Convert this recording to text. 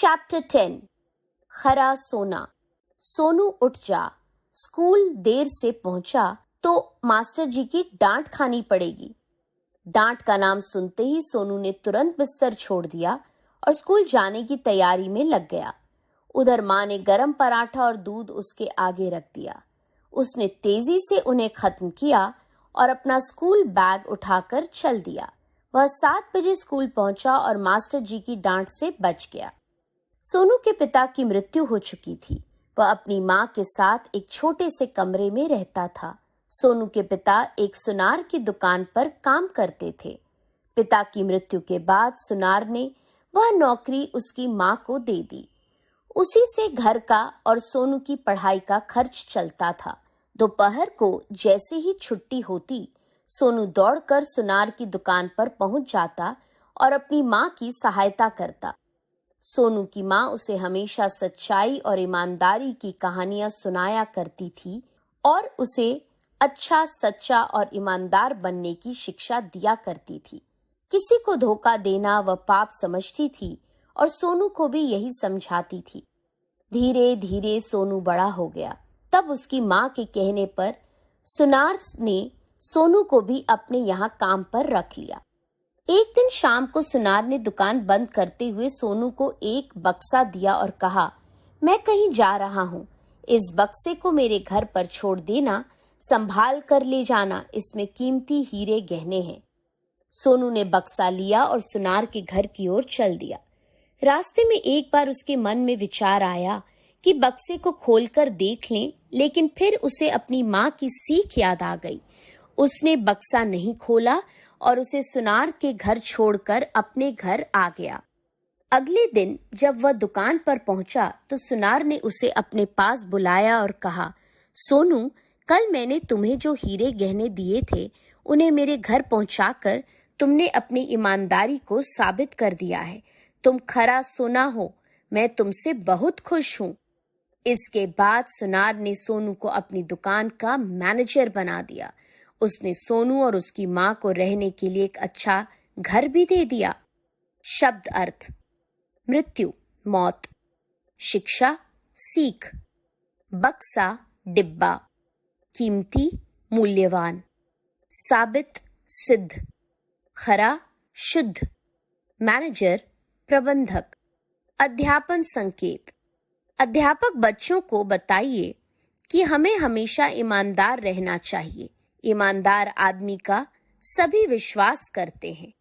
Chapter 10 खरा सोना। सोनू उठ जा, स्कूल देर से पहुंचा तो मास्टर जी की डांट खानी पड़ेगी। डांट का नाम सुनते ही सोनू ने तुरंत बिस्तर छोड़ दिया और स्कूल जाने की तैयारी में लग गया। उधर माँ ने गरम पराठा और दूध उसके आगे रख दिया। उसने तेजी से उन्हें खत्म किया और अपना स्कूल बैग उठाकर चल दिया। वह 7 बजे स्कूल पहुंचा और मास्टर जी की डांट से बच गया। सोनू के पिता की मृत्यु हो चुकी थी। वह अपनी माँ के साथ एक छोटे से कमरे में रहता था। सोनू के पिता एक सुनार की दुकान पर काम करते थे। पिता की मृत्यु के बाद सुनार ने वह नौकरी उसकी माँ को दे दी। उसी से घर का और सोनू की पढ़ाई का खर्च चलता था। दोपहर को जैसे ही छुट्टी होती, सोनू दौड़कर सुनार की दुकान पर पहुंच जाता और अपनी माँ की सहायता करता। सोनू की माँ उसे हमेशा सच्चाई और ईमानदारी की कहानियां सुनाया करती थी और उसे अच्छा, सच्चा और ईमानदार बनने की शिक्षा दिया करती थी। किसी को धोखा देना वह पाप समझती थी और सोनू को भी यही समझाती थी। धीरे धीरे सोनू बड़ा हो गया। तब उसकी माँ के कहने पर सुनार ने सोनू को भी अपने यहाँ काम पर रख लिया। एक दिन शाम को सुनार ने दुकान बंद करते हुए सोनू को एक बक्सा दिया और कहा, मैं कहीं जा रहा हूँ, इस बक्से को मेरे घर पर छोड़ देना, संभाल कर ले जाना, इसमें कीमती हीरे गहने हैं। सोनू ने बक्सा लिया और सुनार के घर की ओर चल दिया। रास्ते में एक बार उसके मन में विचार आया कि बक्से को खोलकर देख लें, लेकिन फिर उसे अपनी माँ की सीख याद आ गई। उसने बक्सा नहीं खोला और उसे सुनार के घर छोड़कर अपने घर आ गया। अगले दिन जब वह दुकान पर पहुंचा तो सुनार ने उसे अपने पास बुलाया और कहा, सोनू, कल मैंने तुम्हें जो हीरे गहने दिए थे, उन्हें मेरे घर पहुंचाकर तुमने अपनी ईमानदारी को साबित कर दिया है। तुम खरा सोना हो। मैं तुमसे बहुत खुश हूँ। इसके बाद सुनार ने सोनू को अपनी दुकान का मैनेजर बना दिया। उसने सोनू और उसकी माँ को रहने के लिए एक अच्छा घर भी दे दिया। शब्द अर्थ: मृत्यु, मौत; शिक्षा, सीख; बक्सा, डिब्बा; कीमती, मूल्यवान; साबित, सिद्ध; खरा, शुद्ध; मैनेजर, प्रबंधक। अध्यापन संकेत: अध्यापक बच्चों को बताइए कि हमें हमेशा ईमानदार रहना चाहिए। ईमानदार आदमी का सभी विश्वास करते हैं।